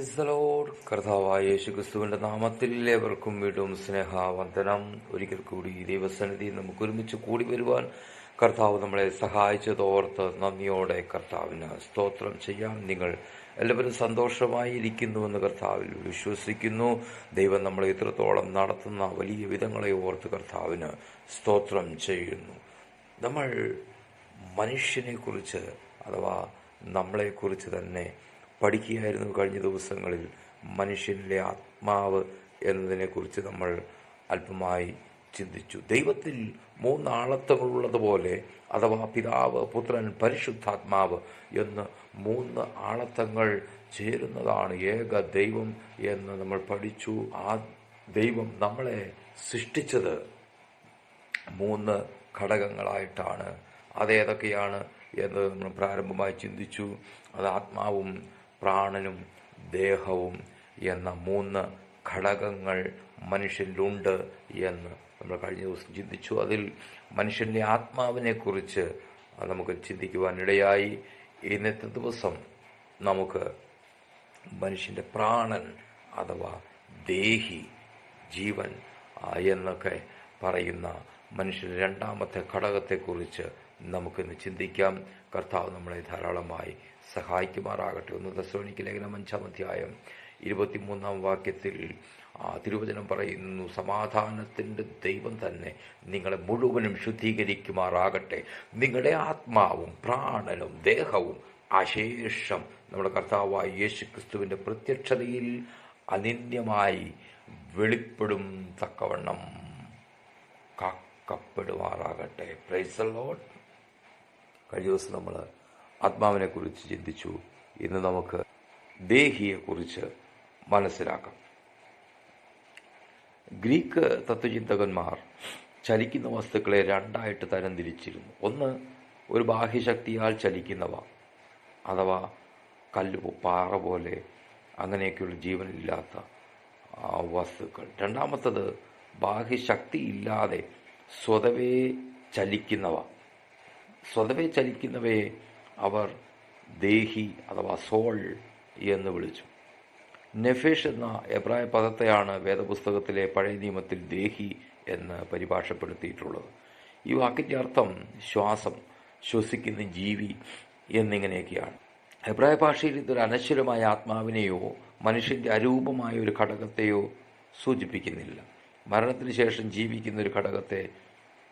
Price the Lord. കർത്താവായ യേശുക്രിസ്തുവിന്റെ നാമത്തിൽ ഏവർക്കും വീണ്ടും സ്നേഹവന്ദനം. ഒരിക്കൽ കൂടി ദൈവസന്നിധി നമുക്ക് ഒരുമിച്ച് കൂടി വരുവാൻ കർത്താവ് നമ്മളെ സഹായിച്ചതോർത്ത് നന്ദിയോടെ കർത്താവിന് സ്തോത്രം ചെയ്യാം. നിങ്ങൾ എല്ലാവരും സന്തോഷമായി ഇരിക്കുന്നുവെന്ന് കർത്താവിൽ വിശ്വസിക്കുന്നു. ദൈവം നമ്മളെ ഇത്രത്തോളം നടത്തുന്ന വലിയ വിധങ്ങളെ ഓർത്ത് കർത്താവിന് സ്തോത്രം ചെയ്യുന്നു. നമ്മൾ മനുഷ്യനെക്കുറിച്ച് അഥവാ നമ്മളെക്കുറിച്ച് തന്നെ പഠിക്കുകയായിരുന്നു. കഴിഞ്ഞ ദിവസങ്ങളിൽ മനുഷ്യനിലെ ആത്മാവ് എന്നതിനെക്കുറിച്ച് നമ്മൾ അല്പമായി ചിന്തിച്ചു. ദൈവത്തിൽ മൂന്നാളത്വങ്ങളുള്ളതുപോലെ അഥവാ പിതാവ്, പുത്രൻ, പരിശുദ്ധാത്മാവ് എന്ന് മൂന്ന് ആളത്വങ്ങൾ ചേരുന്നതാണ് ഏക ദൈവം എന്ന് നമ്മൾ പഠിച്ചു. ആ ദൈവം നമ്മളെ സൃഷ്ടിച്ചത് മൂന്ന് ഘടകങ്ങളായിട്ടാണ്. അതേതൊക്കെയാണ് എന്ന് നമ്മൾ പ്രാരംഭമായി ചിന്തിച്ചു. അത് ആത്മാവും പ്രാണനും ദേഹവും എന്ന മൂന്ന് ഘടകങ്ങൾ മനുഷ്യനിലുണ്ട് എന്ന് നമ്മൾ കഴിഞ്ഞ ദിവസം ചിന്തിച്ചു. അതിൽ മനുഷ്യൻ്റെ ആത്മാവിനെക്കുറിച്ച് നമുക്ക് ചിന്തിക്കുവാനിടയായി. ഇന്നത്തെ ദിവസം നമുക്ക് മനുഷ്യൻ്റെ പ്രാണൻ അഥവാ ദേഹി, ജീവൻ എന്നൊക്കെ പറയുന്ന മനുഷ്യൻ്റെ രണ്ടാമത്തെ ഘടകത്തെക്കുറിച്ച് നമുക്കിന്ന് ചിന്തിക്കാം. കർത്താവ് നമ്മളെ ധാരാളമായി സഹായിക്കുമാറാകട്ടെ. 1 തെസ്സലോനിക്ക ലേഖനം 5-ാം അധ്യായം 23-ാം വാക്യത്തിൽ തിരുവചനം പറയുന്നു, സമാധാനത്തിൻ്റെ ദൈവം തന്നെ നിങ്ങളെ മുഴുവനും ശുദ്ധീകരിക്കുമാറാകട്ടെ. നിങ്ങളുടെ ആത്മാവും പ്രാണനും ദേഹവും അശേഷം നമ്മുടെ കർത്താവായ യേശുക്രിസ്തുവിൻ്റെ പ്രത്യക്ഷതയിൽ അനിന്യമായി വെളിപ്പെടും തക്കവണ്ണം കാക്കപ്പെടുമാറാകട്ടെ. Price the Lord. കഴിഞ്ഞ ദിവസം നമ്മൾ ആത്മാവിനെക്കുറിച്ച് ചിന്തിച്ചു. ഇന്ന് നമുക്ക് ദേഹിയെക്കുറിച്ച് മനസ്സിലാക്കാം. ഗ്രീക്ക് തത്വചിന്തകന്മാർ ചലിക്കുന്ന വസ്തുക്കളെ രണ്ടായിട്ട് തരംതിരിച്ചിരുന്നു. ഒന്ന്, ഒരു ബാഹ്യശക്തിയാൽ ചലിക്കുന്നവ അഥവാ കല്ല്, പാറ പോലെ അങ്ങനെയൊക്കെയുള്ള ജീവനില്ലാത്ത വസ്തുക്കൾ. രണ്ടാമത്തത് ബാഹ്യശക്തി ഇല്ലാതെ സ്വതവേ ചലിക്കുന്നവ. സ്വതവേ ചലിക്കുന്നവയെ അവർ ദേഹി അഥവാ സോൾ എന്ന് വിളിച്ചു. നെഫേഷ് എന്ന എബ്രായ പദത്തെയാണ് വേദപുസ്തകത്തിലെ പഴയ നിയമത്തിൽ ദേഹി എന്ന് പരിഭാഷപ്പെടുത്തിയിട്ടുള്ളത്. ഈ വാക്കിൻ്റെ അർത്ഥം ശ്വാസം, ശ്വസിക്കുന്ന ജീവി എന്നിങ്ങനെയൊക്കെയാണ്. എബ്രായ ഭാഷയിൽ ഇതൊരു അനശ്വരമായ ആത്മാവിനെയോ മനുഷ്യൻ്റെ അരൂപമായ ഒരു ഘടകത്തെയോ സൂചിപ്പിക്കുന്നില്ല. മരണത്തിന് ശേഷം ജീവിക്കുന്ന ഒരു ഘടകത്തെ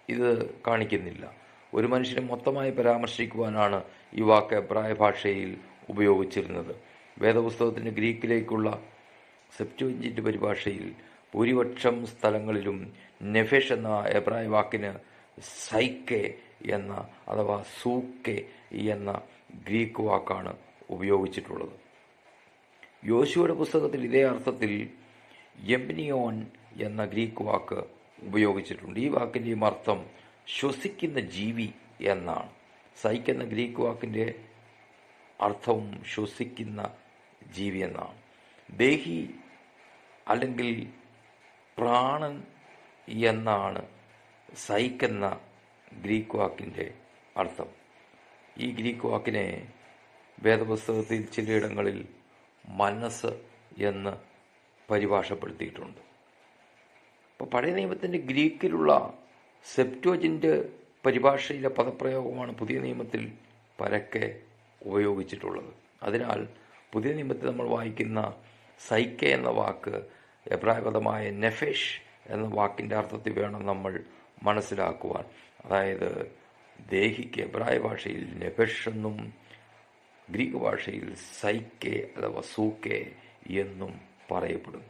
ഇത് കാണിക്കുന്നില്ല. ഒരു മനുഷ്യനെ മൊത്തമായി പരാമർശിക്കുവാനാണ് ഈ വാക്ക് എബ്രായ ഭാഷയിൽ ഉപയോഗിച്ചിരുന്നത്. വേദപുസ്തകത്തിൻ്റെ ഗ്രീക്കിലേക്കുള്ള സെപ്റ്റുവജിൻ്റ് പരിഭാഷയിൽ ഭൂരിപക്ഷം സ്ഥലങ്ങളിലും നെഫേഷ് എന്ന എബ്രായ വാക്കിന് സൈക്കെ എന്ന അഥവാ സൂക്കെ എന്ന ഗ്രീക്ക് വാക്കാണ് ഉപയോഗിച്ചിട്ടുള്ളത്. യോശുവയുടെ പുസ്തകത്തിൽ ഇതേ അർത്ഥത്തിൽ എംനിയോൻ എന്ന ഗ്രീക്ക് വാക്ക് ഉപയോഗിച്ചിട്ടുണ്ട്. ഈ വാക്കിൻ്റെയും അർത്ഥം ശ്വസിക്കുന്ന ജീവി എന്നാണ്. സൈക്ക് എന്ന ഗ്രീക്ക് വാക്കിൻ്റെ അർത്ഥവും ശ്വസിക്കുന്ന ജീവി എന്നാണ്. ദേഹി അല്ലെങ്കിൽ പ്രാണൻ എന്നാണ് സൈക്ക് എന്ന ഗ്രീക്ക് വാക്കിൻ്റെ അർത്ഥം. ഈ ഗ്രീക്ക് വാക്കിനെ വേദപുസ്തകത്തിൽ ചിലയിടങ്ങളിൽ മനസ്സ് എന്ന് പരിഭാഷപ്പെടുത്തിയിട്ടുണ്ട്. അപ്പോൾ പഴയ നിയമത്തിൻ്റെ ഗ്രീക്കിലുള്ള സെപ്റ്റുവജിൻ്റ് പരിഭാഷയിലെ പദപ്രയോഗമാണ് പുതിയ നിയമത്തിൽ പരക്കെ ഉപയോഗിച്ചിട്ടുള്ളത്. അതിനാൽ പുതിയ നിയമത്തിൽ നമ്മൾ വായിക്കുന്ന സൈക്കെ എന്ന വാക്ക് എബ്രായ പദമായ നെഫേഷ് എന്ന വാക്കിൻ്റെ അർത്ഥത്തിൽ വേണം നമ്മൾ മനസ്സിലാക്കുവാൻ. അതായത് ദേഹിക്ക് എബ്രായ ഭാഷയിൽ നെഫേഷ് എന്നും ഗ്രീക്ക് ഭാഷയിൽ സൈക്കെ അഥവാ സൂക്കെ എന്നും പറയപ്പെടും.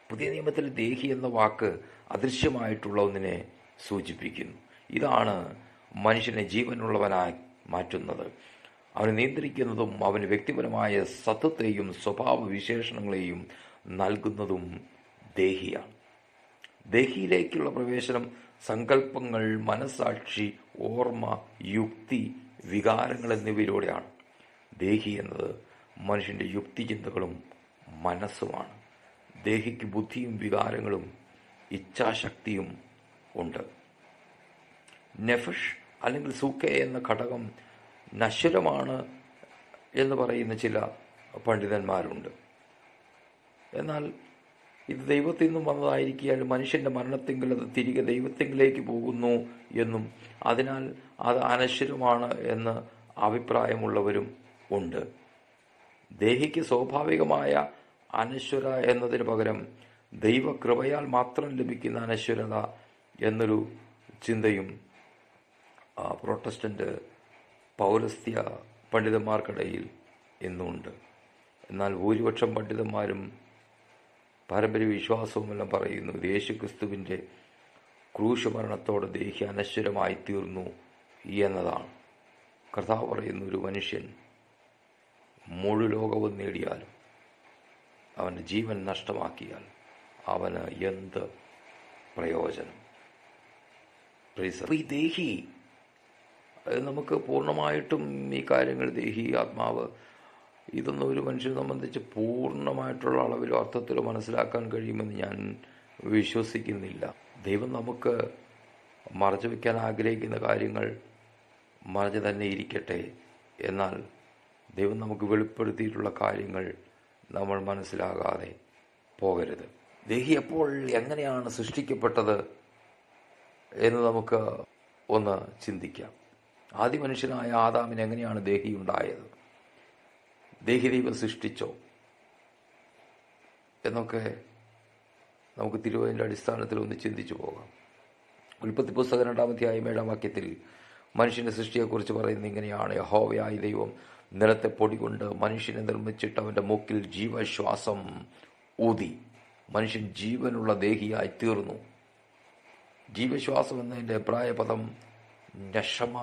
പുതിയ നിയമത്തിൽ ദേഹി എന്ന വാക്ക് അദൃശ്യമായിട്ടുള്ള ഒന്നിനെ സൂചിപ്പിക്കുന്നു. ഇതാണ് മനുഷ്യനെ ജീവനുള്ളവനായി മാറ്റുന്നത്. അവനെ നിയന്ത്രിക്കുന്നതും അവന് വ്യക്തിപരമായ സത്വത്തെയും സ്വഭാവ വിശേഷണങ്ങളെയും നൽകുന്നതും ദേഹിയാണ്. ദേഹിയിലേക്കുള്ള പ്രവേശനം സങ്കല്പങ്ങൾ, മനസ്സാക്ഷി, ഓർമ്മ, യുക്തി, വികാരങ്ങൾ എന്നിവയിലൂടെയാണ്. ദേഹി എന്നത് മനുഷ്യൻ്റെ യുക്തിചിന്തകളും മനസ്സുമാണ്. ദേഹിക്ക് ബുദ്ധിയും വികാരങ്ങളും ഇച്ഛാശക്തിയും ഉണ്ട്. നെഫഷ് അല്ലെങ്കിൽ സൂക്കെ എന്ന ഘടകം നശ്വരമാണ് എന്ന് പറയുന്ന ചില പണ്ഡിതന്മാരുണ്ട്. എന്നാൽ ഇത് ദൈവത്തിൽ നിന്നും വന്നതായിരിക്കാൽ മനുഷ്യൻ്റെ മരണത്തെങ്കിൽ അത് തിരികെ ദൈവത്തെങ്കിലേക്ക് പോകുന്നു എന്നും അതിനാൽ അത് അനശ്വരമാണ് എന്ന് അഭിപ്രായമുള്ളവരും ഉണ്ട്. ദേഹിക്ക് സ്വാഭാവികമായ അനശ്വര എന്നതിന് പകരം ദൈവകൃപയാൽ മാത്രം ലഭിക്കുന്ന അനശ്വരത എന്നൊരു ചിന്തയും പ്രൊട്ടസ്റ്റന്റ് പൗരസ്ത്യ പണ്ഡിതന്മാർക്കിടയിൽ ഇന്നുണ്ട്. എന്നാൽ ഭൂരിപക്ഷം പണ്ഡിതന്മാരും പാരമ്പര്യ വിശ്വാസവുമെല്ലാം പറയുന്നു ഇത് യേശുക്രിസ്തുവിൻ്റെ ക്രൂശ് മരണത്തോടെ ദേഹി അനശ്വരമായി തീർന്നു എന്നതാണ്. കർത്താവ് പറയുന്നു ഒരു മനുഷ്യൻ മുഴു ലോകവും നേടിയാലും അവൻ്റെ ജീവൻ നഷ്ടമാക്കിയാൽ അവന് എന്ത് പ്രയോജനം? ഈ ദേഹി നമുക്ക് പൂർണ്ണമായിട്ടും ഈ കാര്യങ്ങൾ ദേഹി ആത്മാവ് ഇതൊന്നും ഒരു മനുഷ്യനെ സംബന്ധിച്ച് പൂർണ്ണമായിട്ടുള്ള അളവിലോ അർത്ഥത്തിലോ മനസ്സിലാക്കാൻ കഴിയുമെന്ന് ഞാൻ വിശ്വസിക്കുന്നില്ല. ദൈവം നമുക്ക് മറച്ചു വയ്ക്കാൻ ആഗ്രഹിക്കുന്ന കാര്യങ്ങൾ മറഞ്ഞു തന്നെ ഇരിക്കട്ടെ. എന്നാൽ ദൈവം നമുക്ക് വെളിപ്പെടുത്തിയിട്ടുള്ള കാര്യങ്ങൾ നമ്മൾ മനസ്സിലാകാതെ പോകരുത്. ദേഹി എപ്പോൾ എങ്ങനെയാണ് സൃഷ്ടിക്കപ്പെട്ടത് എന്ന് നമുക്ക് ഒന്ന് ചിന്തിക്കാം. ആദ്യ മനുഷ്യനായ ആദാമിന് എങ്ങനെയാണ് ദേഹി ഉണ്ടായത്? ദേഹി ദൈവം സൃഷ്ടിച്ചോ എന്നൊക്കെ നമുക്ക് തിരുവചനത്തിന്റെ അടിസ്ഥാനത്തിൽ ഒന്ന് ചിന്തിച്ചു പോകാം. ഉൽപ്പത്തി പുസ്തകം 2-ാം അധ്യായം 7-ാം വാക്യത്തിൽ മനുഷ്യന്റെ സൃഷ്ടിയെക്കുറിച്ച് പറയുന്നത് ഇങ്ങനെയാണ്: യഹോവയായ ദൈവം നിലത്തെ പൊടി കൊണ്ട് മനുഷ്യനെ നിർമ്മിച്ചിട്ട് അവൻ്റെ മൂക്കിൽ ജീവശ്വാസം ഊതി മനുഷ്യൻ ജീവനുള്ള ദേഹിയായി തീർന്നു. ജീവശ്വാസം എന്നതിൻ്റെ അഭിപ്രായ പദം നഷമ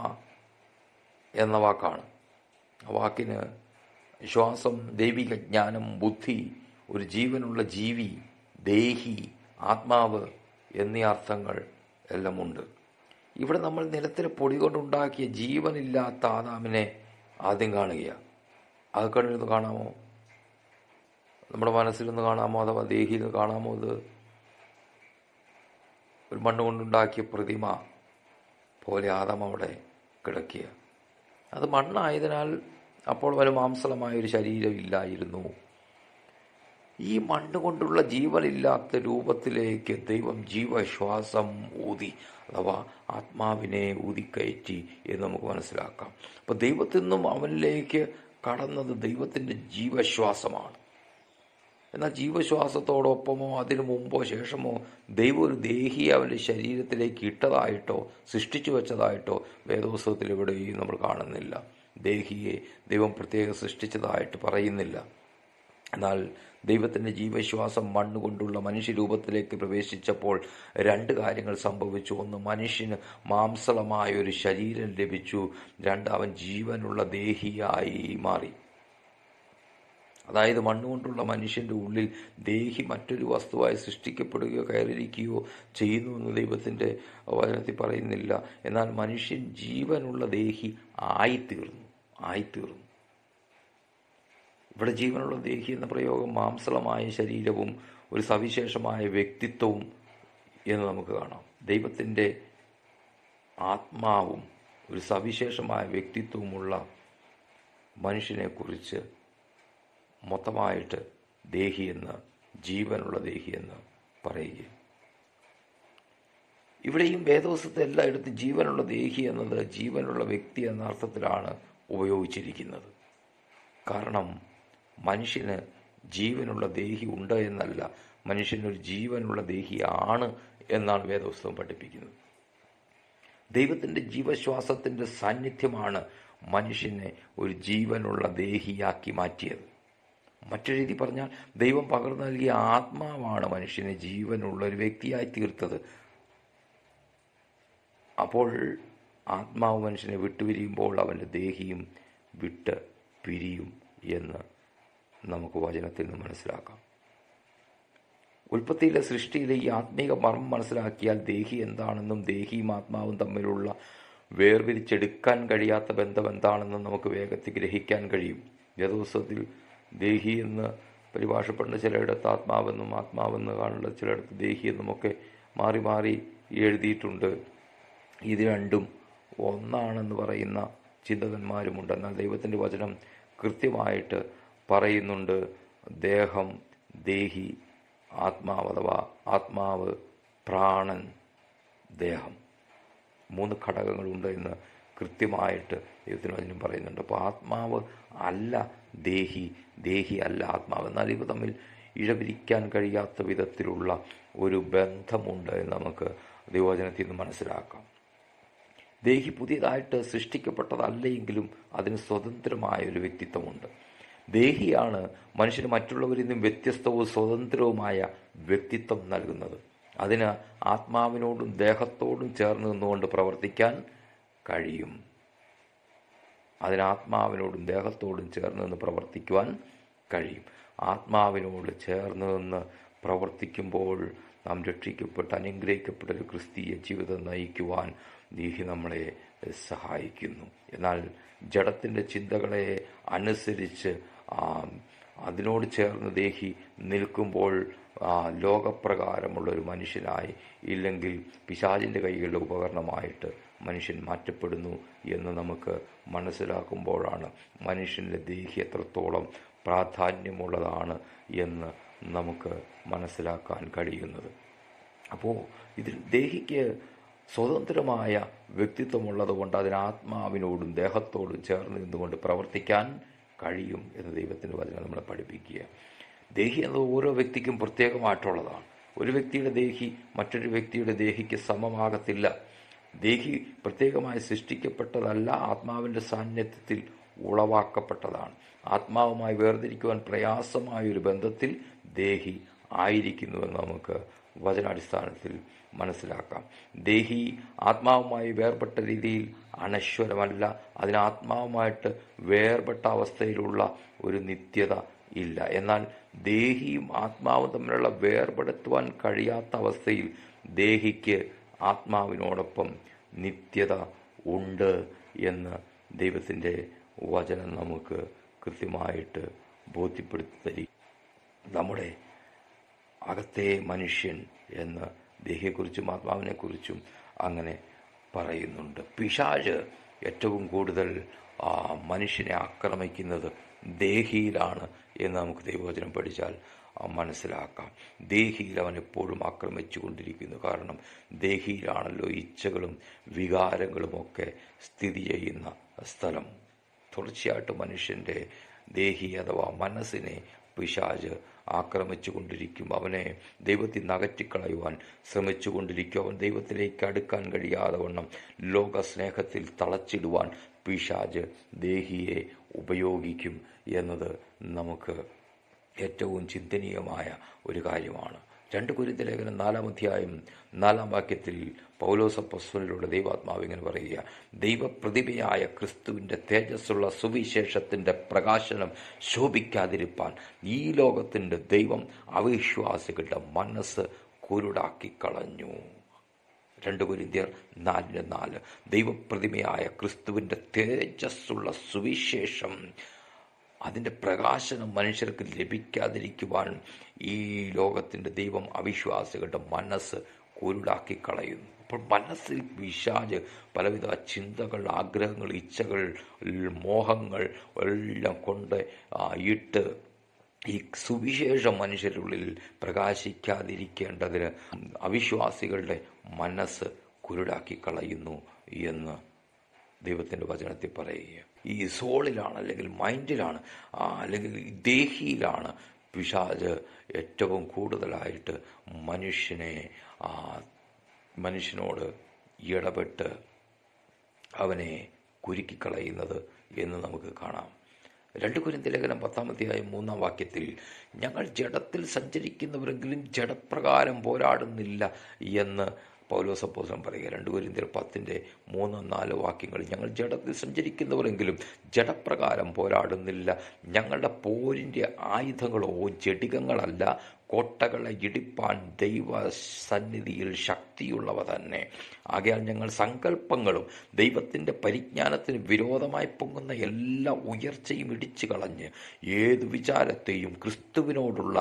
എന്ന വാക്കാണ്. ആ വാക്കിന് ശ്വാസം, ദൈവിക ജ്ഞാനം, ബുദ്ധി, ഒരു ജീവനുള്ള ജീവി, ദേഹി, ആത്മാവ് എന്നീ അർത്ഥങ്ങൾ എല്ലാം ഉണ്ട്. ഇവിടെ നമ്മൾ നിലത്തിലെ പൊടി കൊണ്ടുണ്ടാക്കിയ ജീവനില്ലാത്ത ആദാമിനെ ആദ്യം കാണുകയാണ്. അത് കണ്ണിലൊന്ന് കാണാമോ? നമ്മുടെ മനസ്സിലൊന്ന് കാണാമോ? അഥവാ ദേഹിയിൽ നിന്ന് കാണാമോ? ഇത് ഒരു മണ്ണ് കൊണ്ടുണ്ടാക്കിയ പ്രതിമ പോലെ ആദാം അവിടെ കിടക്കുക. അത് മണ്ണായതിനാൽ അപ്പോൾ ഒരു മാംസളമായൊരു ശരീരമില്ലായിരുന്നു. ഈ മണ്ണ് കൊണ്ടുള്ള ജീവനില്ലാത്ത രൂപത്തിലേക്ക് ദൈവം ജീവശ്വാസം ഊതി, അഥവാ ആത്മാവിനെ ഊതിക്കയറ്റി എന്ന് നമുക്ക് മനസ്സിലാക്കാം. അപ്പോൾ ദൈവത്തിൽ നിന്നും അവനിലേക്ക് കടന്നത് ദൈവത്തിൻ്റെ ജീവശ്വാസമാണ്. എന്നാൽ ജീവശ്വാസത്തോടൊപ്പമോ അതിനു മുമ്പോ ശേഷമോ ദൈവം ഒരു ദേഹിയെ അവൻ്റെ ശരീരത്തിലേക്ക് ഇട്ടതായിട്ടോ സൃഷ്ടിച്ചു വെച്ചതായിട്ടോ വേദപുസ്തകത്തിൽ എവിടെയും നമ്മൾ കാണുന്നില്ല. ദേഹിയെ ദൈവം പ്രത്യേകം സൃഷ്ടിച്ചതായിട്ട് പറയുന്നില്ല. എന്നാൽ ദൈവത്തിൻ്റെ ജീവശ്വാസം മണ്ണുകൊണ്ടുള്ള മനുഷ്യരൂപത്തിലേക്ക് പ്രവേശിച്ചപ്പോൾ 2 കാര്യങ്ങൾ സംഭവിച്ചു. ഒന്ന്, മനുഷ്യന് മാംസളമായൊരു ശരീരം ലഭിച്ചു. 2, അവൻ ജീവനുള്ള ദേഹിയായി മാറി. അതായത് മണ്ണുകൊണ്ടുള്ള മനുഷ്യൻ്റെ ഉള്ളിൽ ദേഹി മറ്റൊരു വസ്തുവായി സൃഷ്ടിക്കപ്പെടുകയോ കയറിയിരിക്കുകയോ ചെയ്യുന്നുവെന്ന് ദൈവത്തിൻ്റെ വചനത്തിൽ പറയുന്നില്ല. എന്നാൽ മനുഷ്യൻ ജീവനുള്ള ദേഹി ആയിത്തീർന്നു. ഇവിടെ ജീവനുള്ള ദേഹി എന്ന പ്രയോഗം മാംസളമായ ശരീരവും ഒരു സവിശേഷമായ വ്യക്തിത്വവും എന്ന് നമുക്ക് കാണാം. ദൈവത്തിൻ്റെ ആത്മാവും ഒരു സവിശേഷമായ വ്യക്തിത്വമുള്ള മനുഷ്യനെക്കുറിച്ച് മൊത്തമായിട്ട് ദേഹിയെന്ന്, ജീവനുള്ള ദേഹിയെന്ന് പറയുക. ഇവിടെയും വേദപുസ്തകത്തെ എല്ലായിടത്തും ജീവനുള്ള ദേഹി എന്നത് ജീവനുള്ള വ്യക്തി എന്ന അർത്ഥത്തിലാണ് ഉപയോഗിച്ചിരിക്കുന്നത്. കാരണം മനുഷ്യന് ജീവനുള്ള ദേഹി ഉണ്ട് എന്നല്ല, മനുഷ്യനൊരു ജീവനുള്ള ദേഹിയാണ് എന്നാണ് വേദപുസ്തകം പഠിപ്പിക്കുന്നത്. ദൈവത്തിൻ്റെ ജീവശ്വാസത്തിൻ്റെ സാന്നിധ്യമാണ് മനുഷ്യനെ ഒരു ജീവനുള്ള ദേഹിയാക്കി മാറ്റിയത്. മറ്റൊരു രീതി പറഞ്ഞാൽ ദൈവം പകർന്നു നൽകിയ ആത്മാവാണ് മനുഷ്യനെ ജീവനുള്ള ഒരു വ്യക്തിയായി തീർത്തത്. അപ്പോൾ ആത്മാവ് മനുഷ്യനെ വിട്ടുപിരിയുമ്പോൾ അവൻ്റെ ദേഹിയും വിട്ട് പിരിയും എന്ന് നമുക്ക് വചനത്തിൽ നിന്ന് മനസ്സിലാക്കാം. ഉൽപ്പത്തിയിലെ സൃഷ്ടിയിലെ ഈ ആത്മീക മർമ്മം മനസ്സിലാക്കിയാൽ ദേഹി എന്താണെന്നും ദേഹിയും ആത്മാവും തമ്മിലുള്ള വേർതിരിച്ചെടുക്കാൻ കഴിയാത്ത ബന്ധം എന്താണെന്നും നമുക്ക് വേഗത്തിൽ ഗ്രഹിക്കാൻ കഴിയും. വേദപുസ്തകത്തിൽ ദേഹി എന്ന് പരിഭാഷപ്പെടുന്ന ചിലയിടത്ത് ആത്മാവെന്നും ആത്മാവെന്ന് കാണുന്ന ചിലയിടത്ത് ദേഹി എന്നുമൊക്കെ മാറി മാറി എഴുതിയിട്ടുണ്ട്. ഇത് രണ്ടും ഒന്നാണെന്ന് പറയുന്ന ചിന്തകന്മാരുമുണ്ട്. എന്നാൽ ദൈവത്തിൻ്റെ വചനം കൃത്യമായിട്ട് പറയുന്നുണ്ട്. ദേഹം, ദേഹി, ആത്മാവ് അഥവാ ആത്മാവ്, പ്രാണൻ, ദേഹം, 3 ഘടകങ്ങളുണ്ട് എന്ന് കൃത്യമായിട്ട് ദൈവത്തിനും പറയുന്നുണ്ട്. അപ്പോൾ ആത്മാവ് അല്ല ദേഹി, ദേഹി അല്ല ആത്മാവ്. എന്നാൽ ഇവ തമ്മിൽ ഇഴപിരിക്കാൻ കഴിയാത്ത വിധത്തിലുള്ള ഒരു ബന്ധമുണ്ട് എന്ന് നമുക്ക് ദൈവവചനത്തിൽ നിന്ന് മനസ്സിലാക്കാം. ദേഹി പുതിയതായിട്ട് സൃഷ്ടിക്കപ്പെട്ടതല്ലെങ്കിലും അതിന് സ്വതന്ത്രമായ ഒരു വ്യക്തിത്വമുണ്ട്. ദേഹിയാണ് മനുഷ്യന് മറ്റുള്ളവരിൽ നിന്നും വ്യത്യസ്തവും സ്വതന്ത്രവുമായ വ്യക്തിത്വം നൽകുന്നത്. അതിന് ആത്മാവിനോടും ദേഹത്തോടും ചേർന്ന് നിന്നുകൊണ്ട് പ്രവർത്തിക്കാൻ കഴിയും. അതിന് ആത്മാവിനോടും ദേഹത്തോടും ചേർന്ന് നിന്ന് പ്രവർത്തിക്കുവാൻ കഴിയും. ആത്മാവിനോട് ചേർന്ന് നിന്ന് പ്രവർത്തിക്കുമ്പോൾ നാം രക്ഷിക്കപ്പെട്ട് അനുഗ്രഹിക്കപ്പെട്ട ഒരു ക്രിസ്തീയ ജീവിതം നയിക്കുവാൻ ദേഹി നമ്മളെ സഹായിക്കുന്നു. എന്നാൽ ജഡത്തിൻ്റെ ചിന്തകളെ അനുസരിച്ച് അതിനോട് ചേർന്ന് ദേഹി നിൽക്കുമ്പോൾ ലോകപ്രകാരമുള്ളൊരു മനുഷ്യനായി, ഇല്ലെങ്കിൽ പിശാചിൻ്റെ കൈകളുടെ ഉപകരണമായിട്ട് മനുഷ്യൻ മാറ്റപ്പെടുന്നു എന്ന് നമുക്ക് മനസ്സിലാക്കുമ്പോഴാണ് മനുഷ്യൻ്റെ ദേഹി എത്രത്തോളം പ്രാധാന്യമുള്ളതാണ് എന്ന് നമുക്ക് മനസ്സിലാക്കാൻ കഴിയുന്നത്. അപ്പോൾ ഇതിൽ ദേഹിക്ക് സ്വതന്ത്രമായ വ്യക്തിത്വമുള്ളത് കൊണ്ട് അതിന് ആത്മാവിനോടും ദേഹത്തോടും ചേർന്ന് നിന്നുകൊണ്ട് പ്രവർത്തിക്കാൻ കഴിയും എന്ന് ദൈവത്തിൻ്റെ വചനം നമ്മളെ പഠിപ്പിക്കുക. ദേഹി എന്നത് ഓരോ വ്യക്തിക്കും പ്രത്യേകമായിട്ടുള്ളതാണ്. ഒരു വ്യക്തിയുടെ ദേഹി മറ്റൊരു വ്യക്തിയുടെ ദേഹിക്ക് സമമാകത്തില്ല. ദേഹി പ്രത്യേകമായി സൃഷ്ടിക്കപ്പെട്ടതല്ല, ആത്മാവിൻ്റെ സാന്നിധ്യത്തിൽ ഉളവാക്കപ്പെട്ടതാണ്. ആത്മാവുമായി വേർതിരിക്കുവാൻ പ്രയാസമായൊരു ബന്ധത്തിൽ ദേഹി ആയിരിക്കുന്നുവെന്ന് നമുക്ക് വചനാടിസ്ഥാനത്തിൽ മനസ്സിലാക്കാം. ദേഹി ആത്മാവുമായി വേർപെട്ട രീതിയിൽ അനശ്വരമല്ല. അതിന് ആത്മാവുമായിട്ട് വേർപെട്ട അവസ്ഥയിലുള്ള ഒരു നിത്യത ഇല്ല. എന്നാൽ ദേഹിയും ആത്മാവും തമ്മിലുള്ള വേർപെടുത്തുവാൻ കഴിയാത്ത അവസ്ഥയിൽ ദേഹിക്ക് ആത്മാവിനോടൊപ്പം നിത്യത ഉണ്ട് എന്ന് ദൈവത്തിൻ്റെ വചനം നമുക്ക് കൃത്യമായിട്ട് ബോധ്യപ്പെടുത്തി തരും. നമ്മുടെ അകത്തെ മനുഷ്യൻ എന്ന് ദേഹിയെക്കുറിച്ചും ആത്മാവിനെക്കുറിച്ചും അങ്ങനെ പറയുന്നുണ്ട്. പിശാച് ഏറ്റവും കൂടുതൽ മനുഷ്യനെ ആക്രമിക്കുന്നത് ദേഹിയിലാണ് എന്ന് നമുക്ക് ദൈവവചനം പഠിച്ചാൽ മനസ്സിലാക്കാം. ദേഹിയിൽ അവൻ എപ്പോഴും ആക്രമിച്ചു കൊണ്ടിരിക്കുന്നു. കാരണം ദേഹിയിലാണല്ലോ ഇച്ഛകളും വികാരങ്ങളുമൊക്കെ സ്ഥിതി ചെയ്യുന്ന സ്ഥലം. തുടർച്ചയായിട്ട് മനുഷ്യൻ്റെ ദേഹി അഥവാ മനസ്സിനെ പിശാച് ആക്രമിച്ചു കൊണ്ടിരിക്കും. അവനെ ദൈവത്തിൽ നിന്ന് അകറ്റിക്കളയുവാൻ ശ്രമിച്ചു കൊണ്ടിരിക്കും. അവൻ ദൈവത്തിലേക്ക് അടുക്കാൻ കഴിയാതെ വണ്ണം ലോകസ്നേഹത്തിൽ തളച്ചിടുവാൻ പിശാച് ദേഹിയെ ഉപയോഗിക്കും എന്നത് നമുക്ക് ഏറ്റവും ചിന്തനീയമായ ഒരു കാര്യമാണ്. 2 കൊരിന്ത്യർ ലേഖനം 4-ാം അധ്യായം 4-ാം വാക്യത്തിൽ പൗലോസ് അപ്പോസ്തലനിലൂടെ ദൈവാത്മാവ് ഇങ്ങനെ പറയുക: ദൈവപ്രതിഭയായ ക്രിസ്തുവിൻ്റെ തേജസ്സുള്ള സുവിശേഷത്തിൻ്റെ പ്രകാശനം ശോഭിക്കാതിരിപ്പാൻ ഈ ലോകത്തിൻ്റെ ദൈവം അവിശ്വാസികളുടെ മനസ്സ് കുരുടാക്കിക്കളഞ്ഞു. 2 കൊരിന്ത്യർ 4:4. ദൈവപ്രതിമയായ ക്രിസ്തുവിൻ്റെ തേജസ്സുള്ള സുവിശേഷം, അതിൻ്റെ പ്രകാശനം മനുഷ്യർക്ക് ലഭിക്കാതിരിക്കുവാൻ ഈ ലോകത്തിൻ്റെ ദൈവം അവിശ്വാസികളുടെ മനസ്സ് കുരുടാക്കിക്കളയുന്നു. അപ്പോൾ മനസ്സിൽ പിശാച് പലവിധ ചിന്തകൾ, ആഗ്രഹങ്ങൾ, ഇച്ഛകൾ, മോഹങ്ങൾ എല്ലാം കൊണ്ട് ഇട്ട് ഈ സുവിശേഷം മനുഷ്യരുള്ളിൽ പ്രകാശിക്കാതിരിക്കേണ്ടതിന് അവിശ്വാസികളുടെ മനസ്സ് കുരുടാക്കിക്കളയുന്നു എന്ന് ദൈവത്തിൻ്റെ വചനത്തിൽ പറയുക. ഈ സോളിലാണ്, അല്ലെങ്കിൽ മൈൻഡിലാണ്, അല്ലെങ്കിൽ ദേഹിയിലാണ് പിശാച് ഏറ്റവും കൂടുതലായിട്ട് മനുഷ്യനോട് ഇടപെട്ട് അവനെ കുരുക്കിക്കളയുന്നത് എന്ന് നമുക്ക് കാണാം. 2 കൊരിന്ത്യർ ലേഖനം 10-ാം അധ്യായം 3-ാം വാക്യത്തിൽ ഞങ്ങൾ ജഡത്തിൽ സഞ്ചരിക്കുന്നവരെങ്കിലും ജഡപ്രകാരം പോരാടുന്നില്ല എന്ന് പൗലോസ് അപ്പോസ്തലൻ പറയുക. 2 കൊരിന്ത്യർ 10:3-4 വാക്യങ്ങൾ: ഞങ്ങൾ ജഡത്തിൽ സഞ്ചരിക്കുന്നവരെങ്കിലും ജഡപ്രകാരം പോരാടുന്നില്ല. ഞങ്ങളുടെ പോരിൻ്റെ ആയുധങ്ങളോ ജഡികങ്ങളല്ല, കോട്ടകളെ ഇടിപ്പാൻ ദൈവസന്നിധിയിൽ ശക്തിയുള്ളവ തന്നെ. ആകയാൽ ഞങ്ങൾ സങ്കല്പങ്ങളും ദൈവത്തിൻ്റെ പരിജ്ഞാനത്തിന് വിരോധമായി പൊങ്ങുന്ന എല്ലാ ഉയർച്ചയും ഇടിച്ചു കളഞ്ഞ് ഏതു വിചാരത്തെയും ക്രിസ്തുവിനോടുള്ള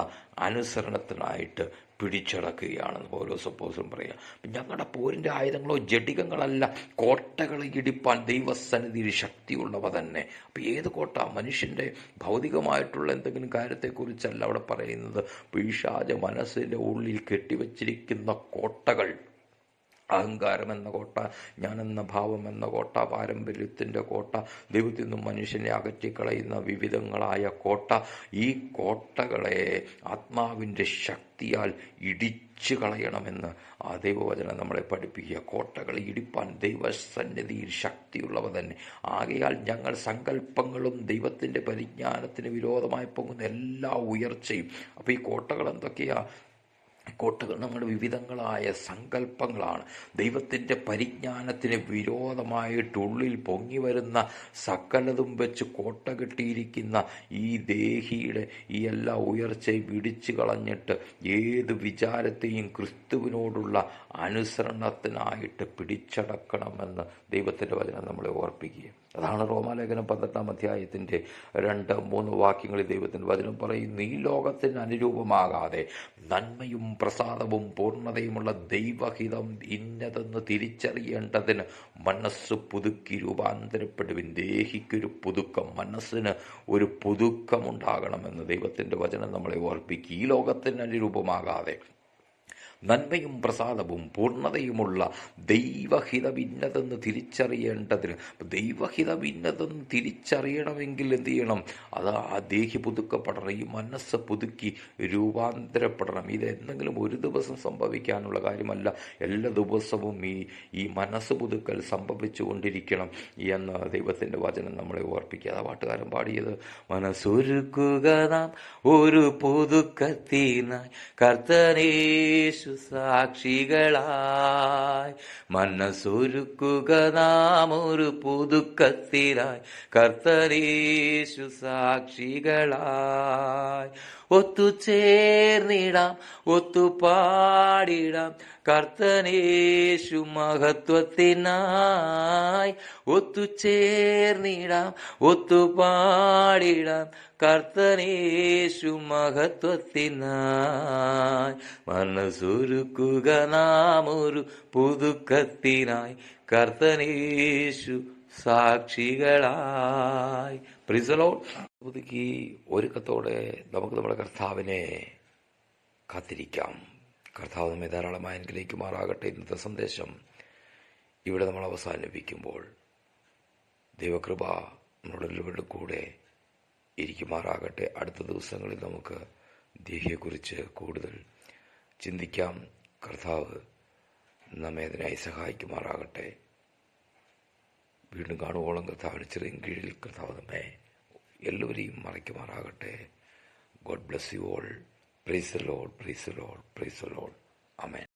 അനുസരണത്തിനായിട്ട് പിടിച്ചടക്കുകയാണെന്ന് പൗലോസ് അപ്പോസ്തലൻ പറയുക. ഞങ്ങളുടെ പോരിൻ്റെ ആയുധങ്ങളോ ജഡികങ്ങളല്ല, കോട്ടകളെ ഇടിപ്പാൻ ദൈവസന്നിധിയിൽ ശക്തിയുള്ളവ തന്നെ. അപ്പം ഏത് കോട്ട? മനുഷ്യൻ്റെ ഭൗതികമായിട്ടുള്ള എന്തെങ്കിലും കാര്യത്തെക്കുറിച്ചല്ല അവിടെ പറയുന്നത്. പിശാച മനസ്സിൻ്റെ ഉള്ളിൽ കെട്ടിവച്ചിരിക്കുന്ന കോട്ടകൾ, അഹങ്കാരം എന്ന കോട്ട, ഞാനെന്ന ഭാവം എന്ന കോട്ട, പാരമ്പര്യത്തിൻ്റെ കോട്ട, ദൈവത്തിൽ നിന്നും മനുഷ്യനെ അകറ്റിക്കളയുന്ന വിവിധങ്ങളായ കോട്ട, ഈ കോട്ടകളെ ആത്മാവിൻ്റെ ശക്തിയാൽ ഇടിച്ചു കളയണമെന്ന് ആ ദൈവവചനം നമ്മളെ പഠിപ്പിക്കുക. കോട്ടകൾ ഇടിപ്പാൻ ദൈവസന്നിധിയിൽ ശക്തിയുള്ളവ തന്നെ. ആകയാൽ ഞങ്ങൾ സങ്കല്പങ്ങളും ദൈവത്തിൻ്റെ പരിജ്ഞാനത്തിന് വിരോധമായി പോകുന്ന എല്ലാ ഉയർച്ചയും. അപ്പോൾ ഈ കോട്ടകൾ എന്തൊക്കെയാ? കോട്ടകൾ നമ്മുടെ വിവിധങ്ങളായ സങ്കല്പങ്ങളാണ്. ദൈവത്തിൻ്റെ പരിജ്ഞാനത്തിന് വിരോധമായിട്ടുള്ളിൽ പൊങ്ങി വരുന്ന സകലതും വെച്ച് കോട്ട കെട്ടിയിരിക്കുന്ന ഈ ദേഹിയുടെ ഈ എല്ലാ ഉയർച്ചയും ഇടിച്ചു കളഞ്ഞിട്ട് ഏത് വിചാരത്തെയും ക്രിസ്തുവിനോടുള്ള അനുസരണത്തിനായിട്ട് പിടിച്ചടക്കണമെന്ന് ദൈവത്തിൻ്റെ വചനം നമ്മളെ ഓർപ്പിക്കുക. അതാണ് റോമാലേഖനം 12-ാം അധ്യായത്തിൻ്റെ 2-3 വാക്യങ്ങളിൽ ദൈവത്തിൻ്റെ വചനം പറയുന്നു. ഈ ലോകത്തിന് അനുരൂപമാകാതെ നന്മയും പ്രസാദവും പൂർണ്ണതയുമുള്ള ദൈവഹിതം ഇന്നതെന്ന് തിരിച്ചറിയേണ്ടതിന് മനസ്സ് പുതുക്കി രൂപാന്തരപ്പെടുവിൻ. ദേഹിക്കൊരു പുതുക്കം, മനസ്സിന് ഒരു പുതുക്കമുണ്ടാകണമെന്ന് ദൈവത്തിൻ്റെ വചനം നമ്മളെ ഓർപ്പിക്കുക. ഈ ലോകത്തിന് അനുരൂപമാകാതെ നന്മയും പ്രസാദവും പൂർണ്ണതയുമുള്ള ദൈവഹിതം ഇന്നതെന്ന് തിരിച്ചറിയേണ്ടതിന്. ദൈവഹിതം ഇന്നതെന്ന് തിരിച്ചറിയണമെങ്കിൽ എന്ത് ചെയ്യണം? അത് ആ ദേഹി പുതുക്കപ്പെടണം, ഈ മനസ്സ് പുതുക്കി രൂപാന്തരപ്പെടണം. ഇത് എന്തെങ്കിലും ഒരു ദിവസം സംഭവിക്കാനുള്ള കാര്യമല്ല. എല്ലാ ദിവസവും ഈ മനസ്സ് പുതുക്കൽ സംഭവിച്ചു കൊണ്ടിരിക്കണം എന്ന് ദൈവത്തിൻ്റെ വചനം നമ്മളെ ഓർപ്പിക്കുക. അതാ പാട്ടുകാരൻ പാടിയത്. മനസ്സൊരുക്കുക നാം ഒരു പുതുക്കത്തിനായി കർത്തനേശു സാക്ഷികളായി. മനസ്സൊരുക്കുക നാം ഒരു പുതുക്കത്തിനായി കർത്തനേശു സാക്ഷികളായി. ഒത്തുചേർന്നിടാം, ഒത്തുപാടിടാം കർത്തനേശു മഹത്വത്തിനായി. ഒത്തുചേർന്നിടാം, ഒത്തുപാടിടാം കർത്തനേശു മഹത്വത്തിനായി. മനസ്സൊരുക്കുക നാം ഒരു പുതുക്കത്തിനായി കർത്തനേശു സാക്ഷികളായി. Praise the Lord. പുതുക്കി ഒരുക്കത്തോടെ നമുക്ക് നമ്മുടെ കർത്താവിനെ കാത്തിരിക്കാം. കർത്താവ് നമ്മെ ധാരാളമായി അനുഗ്രഹിക്കുമാറാകട്ടെ. ഇന്നത്തെ സന്ദേശം ഇവിടെ നമ്മൾ അവസാനിപ്പിക്കുമ്പോൾ ദൈവകൃപ നമ്മുടെ കൂടെ ഇരിക്കുമാറാകട്ടെ. അടുത്ത ദിവസങ്ങളിൽ നമുക്ക് ദേഹിയെക്കുറിച്ച് കൂടുതൽ ചിന്തിക്കാം. കർത്താവ് നമ്മെ അതിനായി സഹായിക്കുമാറാകട്ടെ. വീണ്ടും കാണുവോളം കർത്താവിന് ചെറിയ കീഴിൽ കർത്താവ് നമ്മെ എല്ലാവരെയും മറയ്ക്കുമാറാകട്ടെ. God bless you all. Praise the Lord, praise the Lord, praise the Lord. Amen.